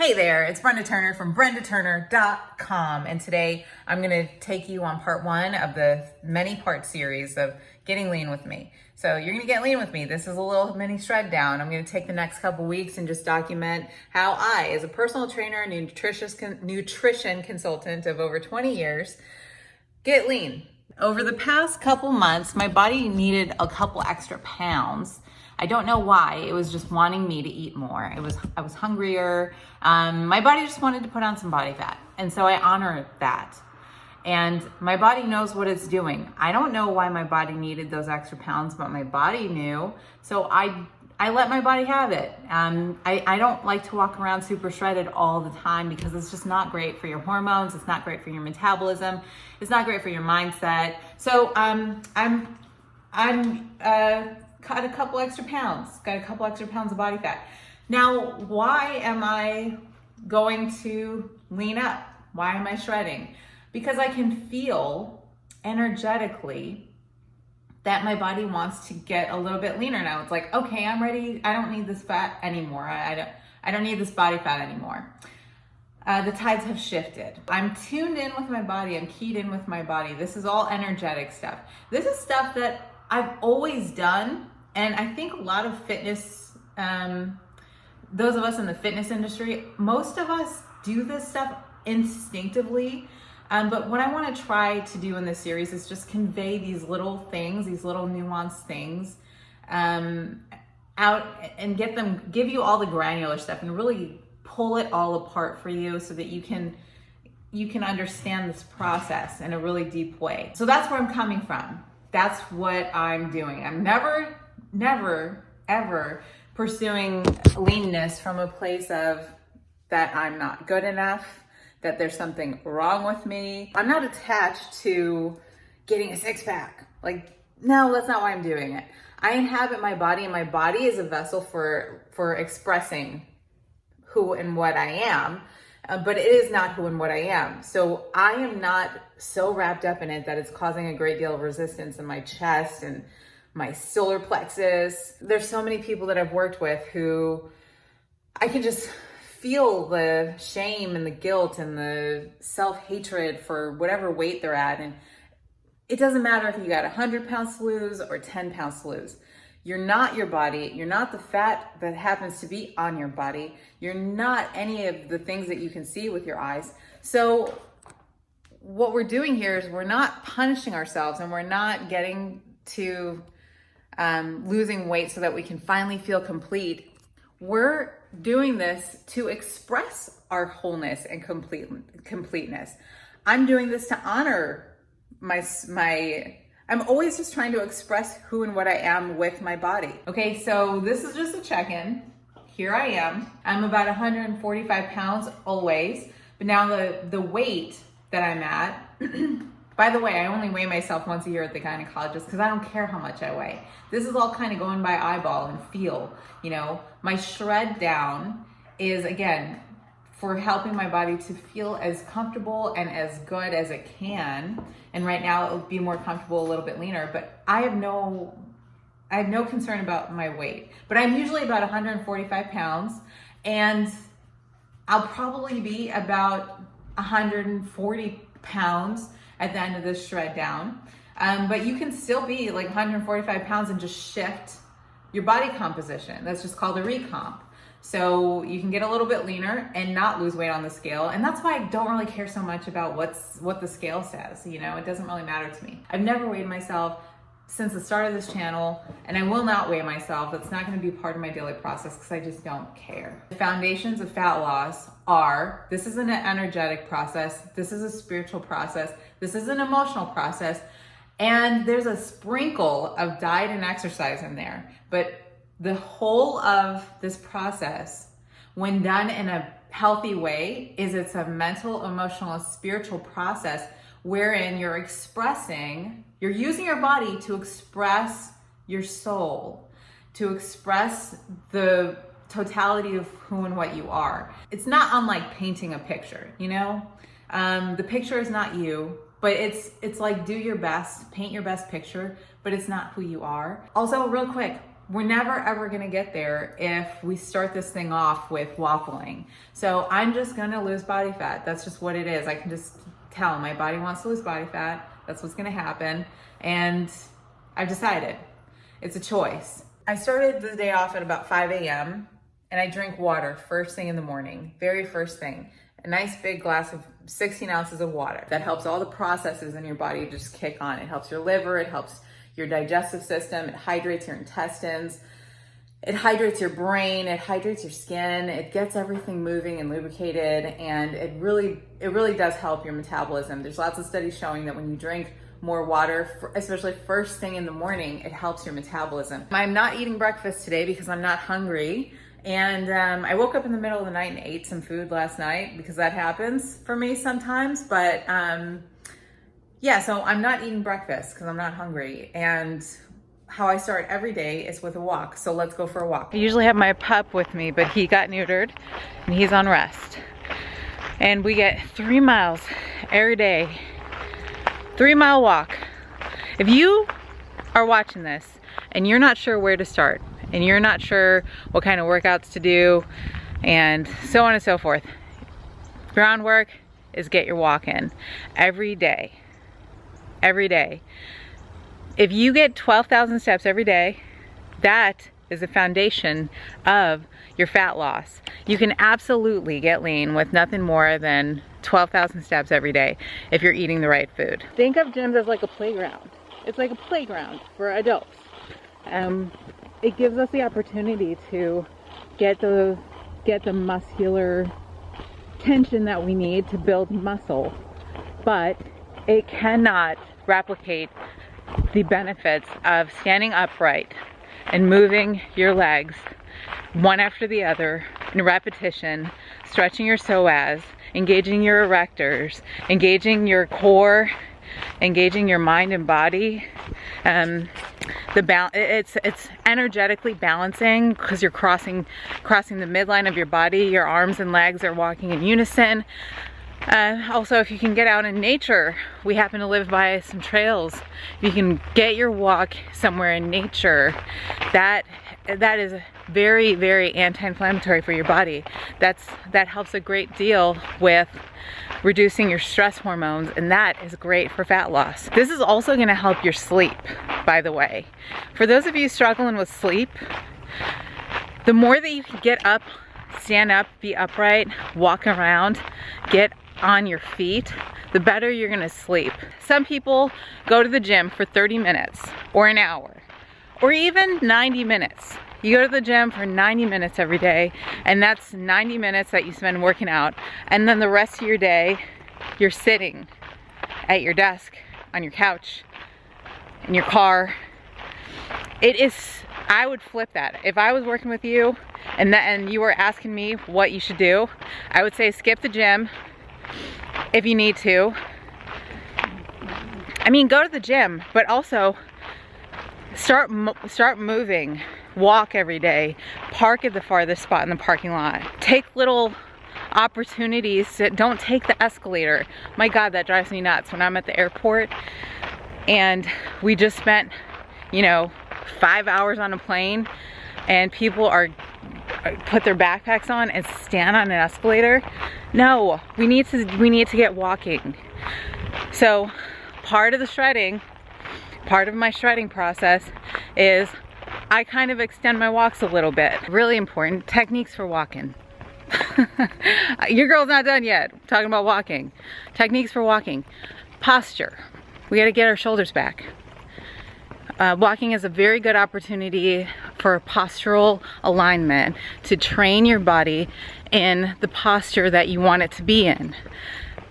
Hey there, it's Brenda Turner from BrendaTurner.com, and today I'm going to take you on part one of the many-part series of getting lean with me. So you're going to get lean with me. This is a little mini shred down. I'm going to take the next couple weeks and just document how I, as a personal trainer and nutrition consultant of over 20 years, get lean. Over the past couple months, my body needed a couple extra pounds. I don't know why. It was just wanting me to eat more. I was hungrier. My body just wanted to put on some body fat. And so I honor that. And my body knows what it's doing. I don't know why my body needed those extra pounds, but my body knew. So I let my body have it. I don't like to walk around super shredded all the time because it's just not great for your hormones. It's not great for your metabolism. It's not great for your mindset. So got a couple extra pounds of body fat. Now, why am I going to lean up? Why am I shredding? Because I can feel energetically that my body wants to get a little bit leaner now. It's like, okay, I'm ready. I don't need this fat anymore. I don't need this body fat anymore. The tides have shifted. I'm tuned in with my body. I'm keyed in with my body. This is all energetic stuff. This is stuff that I've always done. And I think a lot of fitness, those of us in the fitness industry, most of us do this stuff instinctively. But what I want to try to do in this series is just convey these little things, these little nuanced things out and give you all the granular stuff and really pull it all apart for you so that you can understand this process in a really deep way. So that's where I'm coming from. That's what I'm doing. I'm never, ever pursuing leanness from a place of that I'm not good enough, that there's something wrong with me. I'm not attached to getting a six pack. Like, no, that's not why I'm doing it. I inhabit my body, and my body is a vessel for expressing who and what I am. But it is not who and what I am. So I am not so wrapped up in it that it's causing a great deal of resistance in my chest and my solar plexus. There's so many people that I've worked with who I can just feel the shame and the guilt and the self-hatred for whatever weight they're at. And it doesn't matter if you got 100 pounds to lose or 10 pounds to lose. You're not your body. You're not the fat that happens to be on your body. You're not any of the things that you can see with your eyes. So what we're doing here is we're not punishing ourselves, and we're not getting to losing weight so that we can finally feel complete. We're doing this to express our wholeness and completeness. I'm doing this to honor I'm always just trying to express who and what I am with my body. Okay, so this is just a check-in. Here I am. I'm about 145 pounds always, but now the weight that I'm at, by the way, I only weigh myself once a year at the gynecologist because I don't care how much I weigh. This is all kind of going by eyeball and feel, My shred down is, again, for helping my body to feel as comfortable and as good as it can. And right now it would be more comfortable, a little bit leaner, but I have no concern about my weight. But I'm usually about 145 pounds, and I'll probably be about 140 pounds at the end of this shred down. But you can still be like 145 pounds and just shift your body composition. That's just called a recomp. So you can get a little bit leaner and not lose weight on the scale. And that's why I don't really care so much about what the scale says. It doesn't really matter to me. I've never weighed myself since the start of this channel, and I will not weigh myself. It's not going to be part of my daily process because I just don't care. The foundations of fat loss are, this is an energetic process. This is a spiritual process. This is an emotional process. And there's a sprinkle of diet and exercise in there. But the whole of this process, when done in a healthy way, it's a mental, emotional, spiritual process wherein you're using your body to express your soul, to express the totality of who and what you are. It's not unlike painting a picture, The picture is not you, but it's like do your best, paint your best picture, but it's not who you are. Also, real quick, we're never ever gonna get there if we start this thing off with waffling. So I'm just gonna lose body fat. That's just what it is. I can just tell my body wants to lose body fat. That's what's gonna happen. And I've decided. It's a choice. I started the day off at about 5 a.m. and I drink water first thing in the morning, very first thing. A nice big glass of 16 ounces of water. That helps all the processes in your body just kick on. It helps your liver, it helps your digestive system, it hydrates your intestines, it hydrates your brain, it hydrates your skin, it gets everything moving and lubricated, and it really does help your metabolism. There's lots of studies showing that when you drink more water, especially first thing in the morning, it helps your metabolism. I'm not eating breakfast today because I'm not hungry. And I woke up in the middle of the night and ate some food last night because that happens for me sometimes. But yeah, so I'm not eating breakfast because I'm not hungry. And how I start every day is with a walk. So let's go for a walk. I usually have my pup with me, but he got neutered and he's on rest. And we get 3 miles every day. 3-mile walk. If you are watching this and you're not sure where to start, and you're not sure what kind of workouts to do, and so on and so forth, groundwork is get your walk in every day. Every day. If you get 12,000 steps every day, that is the foundation of your fat loss. You can absolutely get lean with nothing more than 12,000 steps every day if you're eating the right food. Think of gyms as like a playground. It's like a playground for adults. It gives us the opportunity to get the muscular tension that we need to build muscle, but it cannot replicate the benefits of standing upright and moving your legs one after the other in repetition, stretching your psoas, engaging your erectors, engaging your core, engaging your mind and body. It's energetically balancing because you're crossing the midline of your body. Your arms and legs are walking in unison. Also, if you can get out in nature, we happen to live by some trails. If you can get your walk somewhere in nature, that is very, very anti-inflammatory for your body. That helps a great deal with reducing your stress hormones, and that is great for fat loss. This is also going to help your sleep, by the way. For those of you struggling with sleep, the more that you can get up, stand up, be upright, walk around, get on your feet, the better you're going to sleep. Some people go to the gym for 30 minutes or an hour or even 90 minutes. You go to the gym for 90 minutes every day, and that's 90 minutes that you spend working out. And then the rest of your day, you're sitting at your desk, on your couch, in your car. I would flip that. If I was working with you and you were asking me what you should do, I would say skip the gym if you need to. I mean, go to the gym, but also start moving. Walk every day. Park at the farthest spot in the parking lot. Take little opportunities. Don't take the escalator. My God, that drives me nuts when I'm at the airport and we just spent, 5 hours on a plane and people put their backpacks on and stand on an escalator. No, we need to get walking. So part of my shredding process is I kind of extend my walks a little bit. Really important. Techniques for walking. Your girl's not done yet. I'm talking about walking. Techniques for walking. Posture. We got to get our shoulders back. Walking is a very good opportunity for postural alignment, to train your body in the posture that you want it to be in.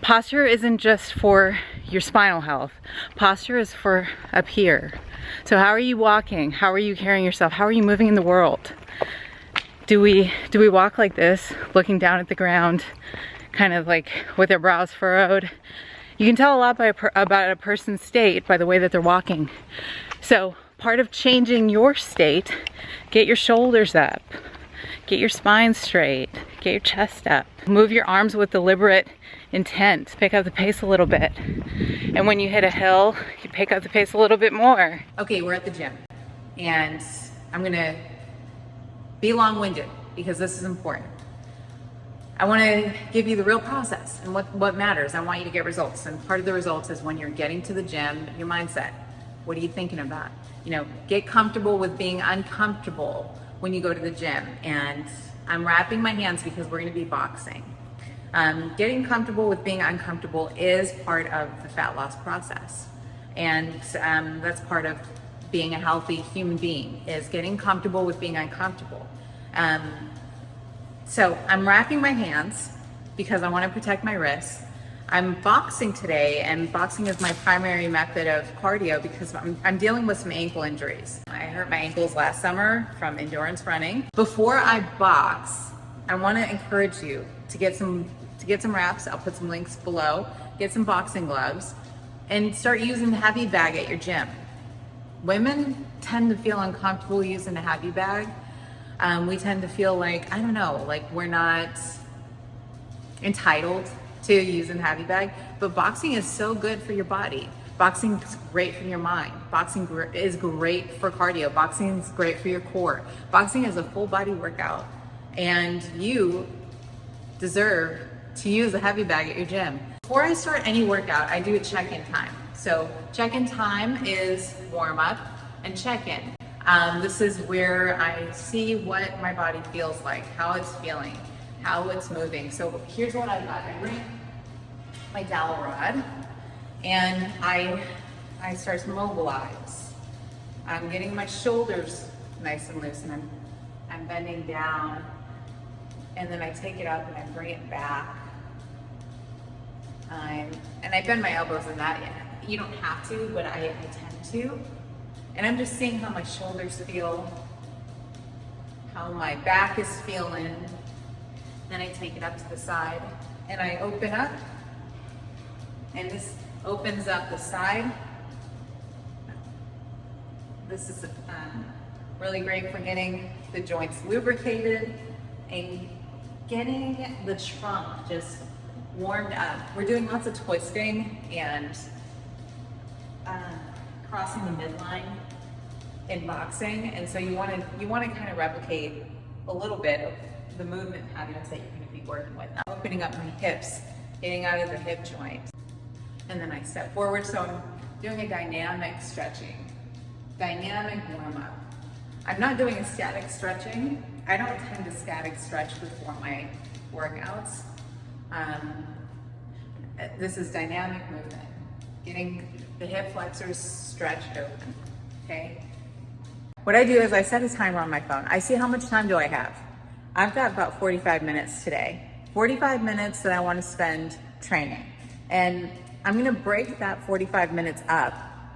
Posture isn't just for your spinal health. Posture is for up here. So how are you walking? How are you carrying yourself? How are you moving in the world? Do we walk like this, looking down at the ground, kind of like with their brows furrowed? You can tell a lot about a person's state by the way that they're walking. So part of changing your state, get your shoulders up, get your spine straight, get your chest up. Move your arms with deliberate intent. Pick up the pace a little bit. And when you hit a hill, you pick up the pace a little bit more. Okay, we're at the gym. And I'm gonna be long-winded because this is important. I want to give you the real process and what matters. I want you to get results. And part of the results is when you're getting to the gym, your mindset. What are you thinking about? You know, get comfortable with being uncomfortable when you go to the gym. And I'm wrapping my hands because we're going to be boxing. Getting comfortable with being uncomfortable is part of the fat loss process. And that's part of being a healthy human being, is getting comfortable with being uncomfortable. So I'm wrapping my hands because I want to protect my wrists. I'm boxing today, and boxing is my primary method of cardio because I'm dealing with some ankle injuries. I hurt my ankles last summer from endurance running. Before I box, I want to encourage you to get some wraps. I'll put some links below. Get some boxing gloves and start using the heavy bag at your gym. Women tend to feel uncomfortable using a heavy bag. We tend to feel like, I don't know, like we're not entitled to using the heavy bag, but boxing is so good for your body. Boxing is great for your mind. Boxing is great for cardio. Boxing is great for your core. Boxing is a full body workout, and you deserve to use a heavy bag at your gym. Before I start any workout, I do a check-in time. So check-in time is warm up and check-in. This is where I see what my body feels like, how it's feeling, how it's moving. So here's what I've got. I bring my dowel rod and I start to mobilize. I'm getting my shoulders nice and loose, and I'm bending down, and then I take it up and I bring it back. And I bend my elbows in that. You don't have to, but I tend to. And I'm just seeing how my shoulders feel, how my back is feeling. Then I take it up to the side and I open up, and this opens up the side. This is really great for getting the joints lubricated and getting the trunk just warmed up. We're doing lots of twisting and crossing the midline in boxing, and so you want to kind of replicate a little bit of the movement patterns that you're going to be working with. I'm opening up my hips, getting out of the hip joint, and then I step forward. So I'm doing a dynamic stretching, dynamic warm up. I'm not doing a static stretching. I don't tend to static stretch before my workouts. This is dynamic movement, getting the hip flexors stretched open, okay? What I do is I set a timer on my phone. I see how much time do I have. I've got about 45 minutes today. 45 minutes that I want to spend training. And I'm gonna break that 45 minutes up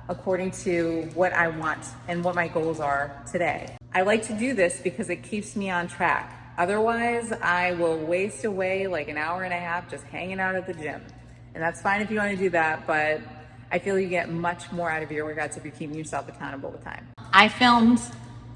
according to what I want and what my goals are today. I like to do this because it keeps me on track. Otherwise, I will waste away like an hour and a half just hanging out at the gym. And that's fine if you want to do that, but I feel you get much more out of your workouts if you're keeping yourself accountable with time. I filmed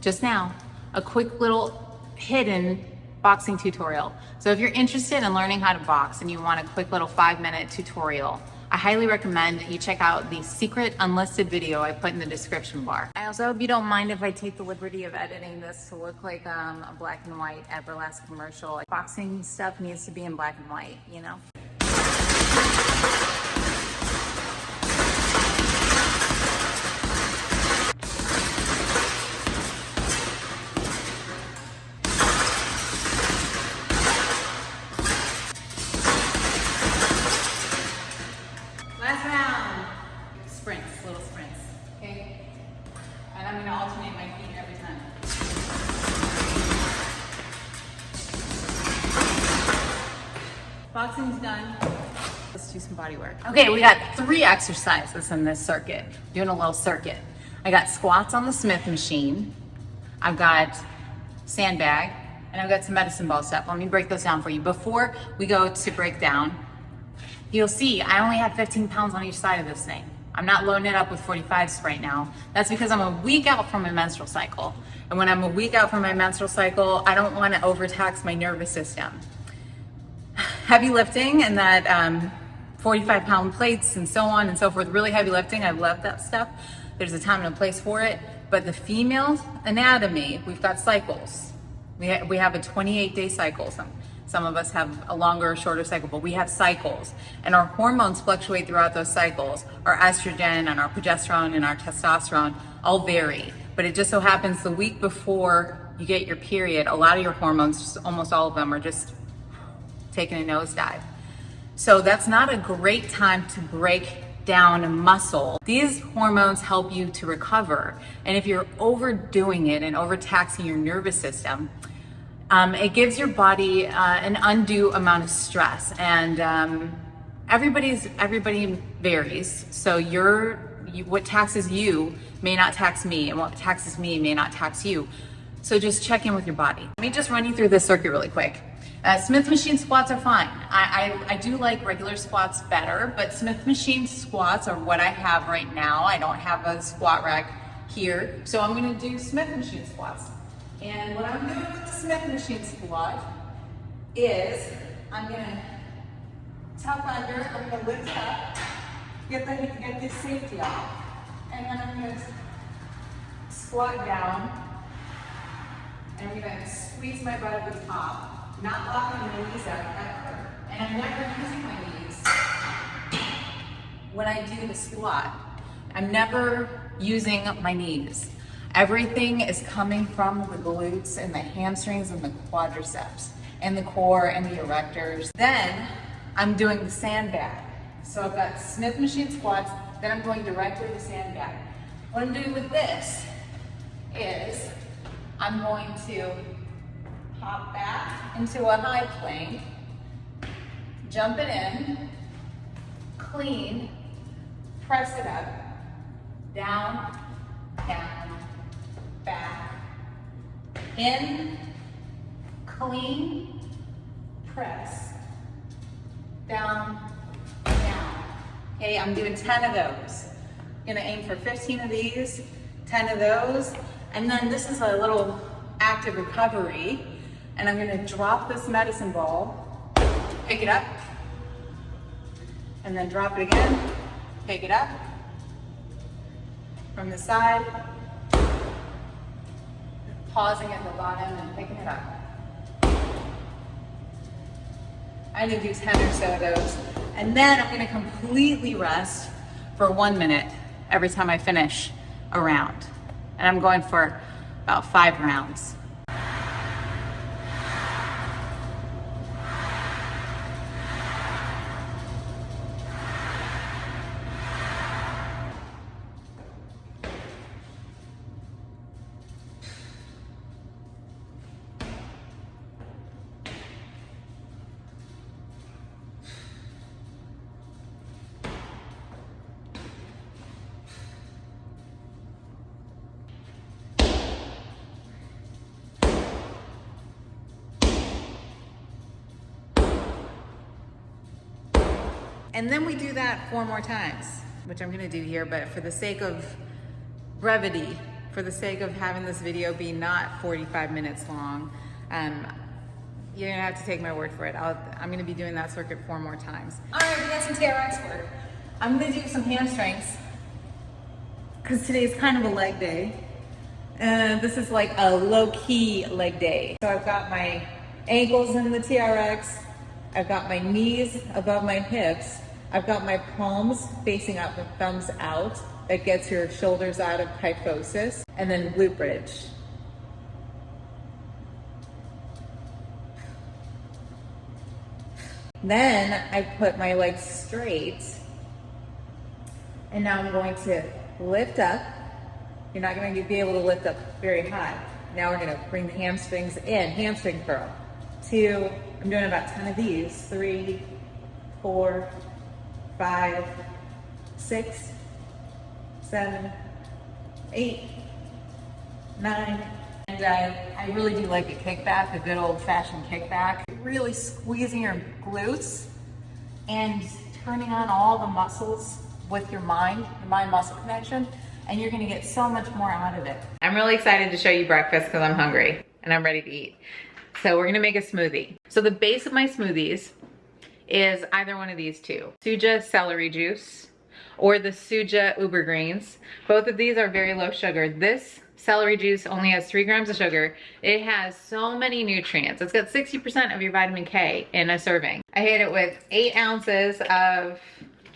just now a quick little hidden boxing tutorial. So if you're interested in learning how to box and you want a quick little 5-minute tutorial, I highly recommend you check out the secret unlisted video I put in the description bar. I also hope you don't mind if I take the liberty of editing this to look like a black and white Everlast commercial. Like, boxing stuff needs to be in black and white, you know? Little sprints, okay? And I'm gonna alternate my feet every time. Boxing's done. Let's do some body work. Okay, we got 3 exercises in this circuit. Doing a little circuit. I got squats on the Smith machine. I've got sandbag, and I've got some medicine ball stuff. Let me break those down for you. Before we go to break down, you'll see I only have 15 pounds on each side of this thing. I'm not loading it up with 45s right now. That's because I'm a week out from my menstrual cycle. And when I'm a week out from my menstrual cycle, I don't want to overtax my nervous system. Heavy lifting and that 45-pound plates and so on and so forth, really heavy lifting, I love that stuff. There's a time and a place for it. But the female anatomy, we've got cycles. We have a 28-day cycle. Some of us have a longer or shorter cycle, but we have cycles. And our hormones fluctuate throughout those cycles. Our estrogen and our progesterone and our testosterone all vary. But it just so happens the week before you get your period, a lot of your hormones, just almost all of them, are just taking a nosedive. So that's not a great time to break down muscle. These hormones help you to recover. And if you're overdoing it and overtaxing your nervous system, it gives your body an undue amount of stress. And everybody varies. So what taxes you may not tax me, and what taxes me may not tax you. So just check in with your body. Let me just run you through this circuit really quick. Smith machine squats are fine. I do like regular squats better, but Smith machine squats are what I have right now. I don't have a squat rack here, so I'm gonna do Smith machine squats. And what I'm doing with the Smith machine squat is I'm gonna tuck under, I'm gonna lift up, get this safety off, and then I'm gonna squat down, and I'm gonna squeeze my butt at the top. Not locking my knees out ever. And I'm never using my knees when I do the squat. I'm never using my knees. Everything is coming from the glutes and the hamstrings and the quadriceps and the core and the erectors. Then I'm doing the sandbag. So I've got Smith machine squats, then I'm going directly to sandbag. What I'm doing with this is I'm going to hop back into a high plank, jump it in, clean, press it up, down, down, back, in, clean, press, down, down. Okay, I'm doing 10 of those. I'm gonna aim for 15 of these, 10 of those, and then this is a little active recovery. And I'm gonna drop this medicine ball, pick it up, and then drop it again, pick it up, from the side, pausing at the bottom and picking it up. I'm gonna do 10 or so of those. And then I'm gonna completely rest for 1 minute every time I finish a round. And I'm going for about 5 rounds. And then we do that 4 more times, which I'm gonna do here, but for the sake of brevity, for the sake of having this video be not 45 minutes long, you're gonna have to take my word for it. I'm gonna be doing that circuit 4 more times. All right, we got some TRX work. I'm gonna do some hamstrings, because today's kind of a leg day. This is like a low-key leg day. So I've got my ankles in the TRX, I've got my knees above my hips, I've got my palms facing up and thumbs out. That gets your shoulders out of kyphosis. And then glute bridge. Then I put my legs straight. And now I'm going to lift up. You're not going to be able to lift up very high. Now we're going to bring the hamstrings in, hamstring curl. 2, I'm doing about 10 of these. 3, 4, 5, 6, 7, 8, 9. And I really do like a kickback, a good old fashioned kickback. Really squeezing your glutes and turning on all the muscles with your mind-muscle connection, and you're gonna get so much more out of it. I'm really excited to show you breakfast because I'm hungry and I'm ready to eat. So we're gonna make a smoothie. So the base of my smoothies is either one of these two. Suja celery juice or the Suja Uber Greens. Both of these are very low sugar. This celery juice only has 3 grams of sugar. It has so many nutrients. It's got 60% of your vitamin K in a serving. I hit it with 8 ounces of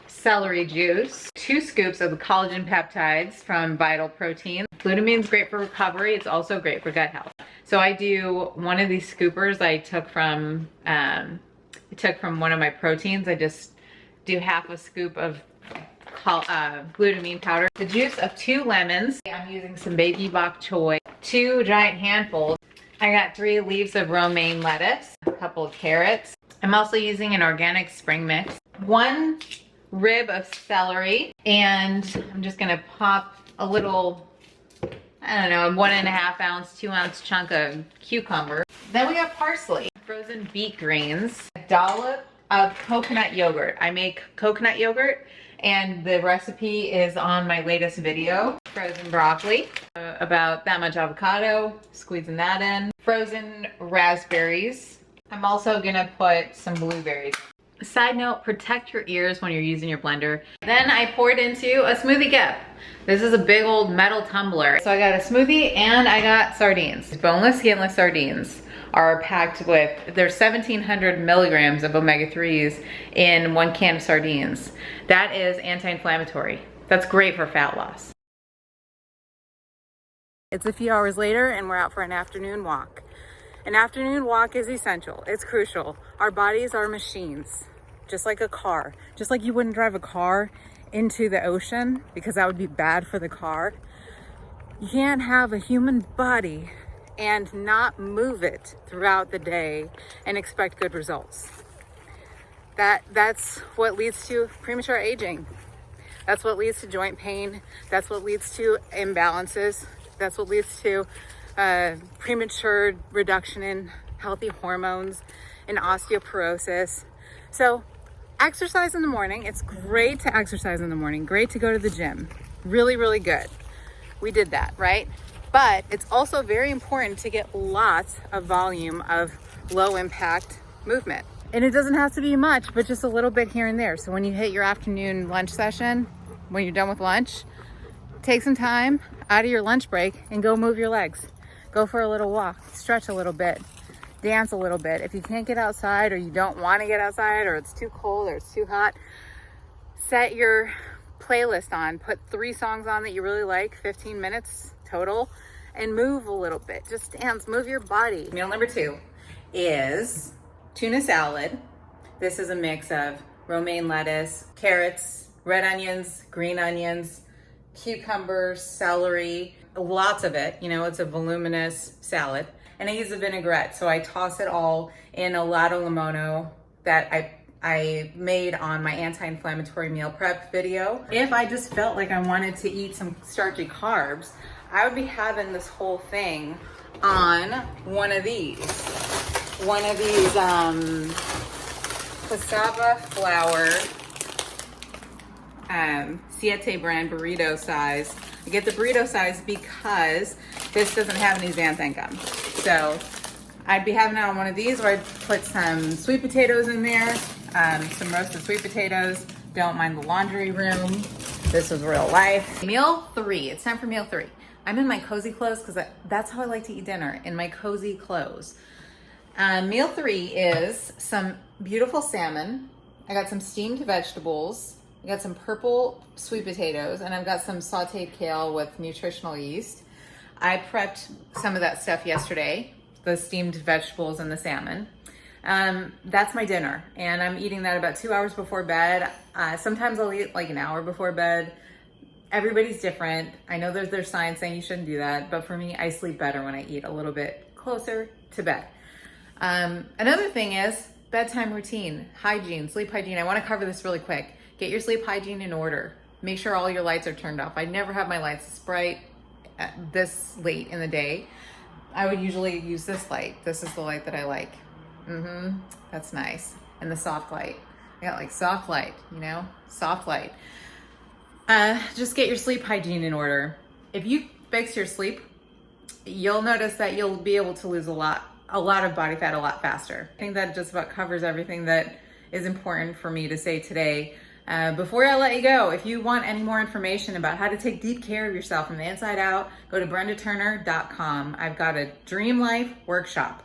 celery juice, 2 scoops of the collagen peptides from Vital Protein. Glutamine is great for recovery. It's also great for gut health. So I do one of these scoopers I took from one of my proteins. I just do half a scoop of glutamine powder. The juice of 2 lemons. I'm using some baby bok choy, 2 giant handfuls. I got 3 leaves of romaine lettuce, a couple of carrots. I'm also using an organic spring mix, 1 rib of celery, and I'm just gonna pop a little, I don't know, a 1.5 ounce, 2 ounce chunk of cucumber. Then we got parsley, frozen beet greens, a dollop of coconut yogurt. I make coconut yogurt and the recipe is on my latest video. Frozen broccoli, about that much avocado, squeezing that in. Frozen raspberries. I'm also gonna put some blueberries. Side note, protect your ears when you're using your blender. Then I poured into a smoothie cup. This is a big old metal tumbler. So I got a smoothie and I got sardines. Boneless, skinless sardines are packed with, there's 1,700 milligrams of omega-3s in 1 can of sardines. That is anti-inflammatory. That's great for fat loss. It's a few hours later and we're out for an afternoon walk. An afternoon walk is essential. It's crucial. Our bodies are machines, just like a car. Just like you wouldn't drive a car into the ocean because that would be bad for the car. You can't have a human body and not move it throughout the day and expect good results. That's what leads to premature aging. That's what leads to joint pain. That's what leads to imbalances. That's what leads to premature reduction in healthy hormones and osteoporosis. So exercise in the morning. It's great to exercise in the morning. Great to go to the gym. Really, really good. We did that, right? But it's also very important to get lots of volume of low impact movement. And it doesn't have to be much, but just a little bit here and there. So when you hit your afternoon lunch session, when you're done with lunch, take some time out of your lunch break and go move your legs. Go for a little walk, stretch a little bit, dance a little bit. If you can't get outside or you don't want to get outside or it's too cold or it's too hot, set your playlist on. Put 3 songs on that you really like, 15 minutes total, and move a little bit. Just dance, move your body. Meal number 2 is tuna salad. This is a mix of romaine lettuce, carrots, red onions, green onions, cucumbers, celery, lots of it. You know, it's a voluminous salad. And I use a vinaigrette, so I toss it all in a lato limono that I made on my anti-inflammatory meal prep video. If I just felt like I wanted to eat some starchy carbs, I would be having this whole thing on one of these cassava flour Siete brand burrito size. I get the burrito size because this doesn't have any xanthan gum. So I'd be having it on one of these, or I'd put some sweet potatoes in there, some roasted sweet potatoes. Don't mind the laundry room. This is real life. Meal 3, it's time for meal 3. I'm in my cozy clothes because that's how I like to eat dinner, in my cozy clothes. Meal 3 is some beautiful salmon. I got some steamed vegetables. I got some purple sweet potatoes, and I've got some sauteed kale with nutritional yeast. I prepped some of that stuff yesterday, the steamed vegetables and the salmon. That's my dinner, and I'm eating that about 2 hours before bed. Sometimes I'll eat like an hour before bed. Everybody's different. I know there's science saying you shouldn't do that, but for me, I sleep better when I eat a little bit closer to bed. Another thing is bedtime routine, hygiene, sleep hygiene. I want to cover this really quick. Get your sleep hygiene in order. Make sure all your lights are turned off. I never have my lights this bright this late in the day. I would usually use this light. This is the light that I like. That's nice. And the soft light. I got like soft light, you know, soft light. Just get your sleep hygiene in order. If you fix your sleep, you'll notice that you'll be able to lose a lot of body fat a lot faster. I think that just about covers everything that is important for me to say today. Before I let you go, if you want any more information about how to take deep care of yourself from the inside out, go to brendaturner.com. I've got a Dream Life workshop.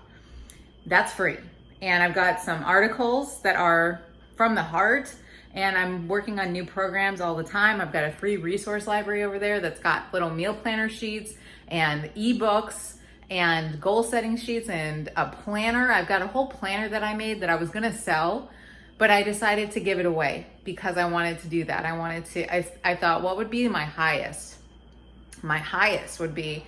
That's free. And I've got some articles that are from the heart, and I'm working on new programs all the time. I've got a free resource library over there that's got little meal planner sheets and ebooks and goal setting sheets and a planner. I've got a whole planner that I made that I was gonna sell, but I decided to give it away because I wanted to do that. I thought, what would be my highest? My highest would be,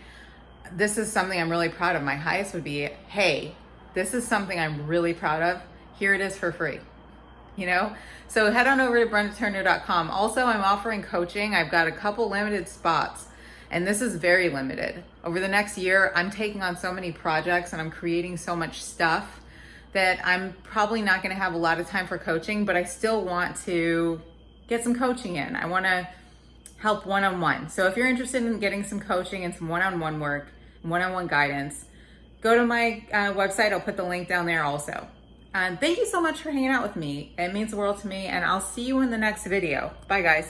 this is something I'm really proud of. My highest would be, hey, this is something I'm really proud of. Here it is for free. So head on over to brendaturner.com. Also, I'm offering coaching. I've got a couple limited spots, and this is very limited. Over the next year, I'm taking on so many projects and I'm creating so much stuff that I'm probably not going to have a lot of time for coaching, but I still want to get some coaching in. I want to help one-on-one. So if you're interested in getting some coaching and some one-on-one work, one-on-one guidance, go to my website. I'll put the link down there also. And thank you so much for hanging out with me. It means the world to me, and I'll see you in the next video. Bye, guys.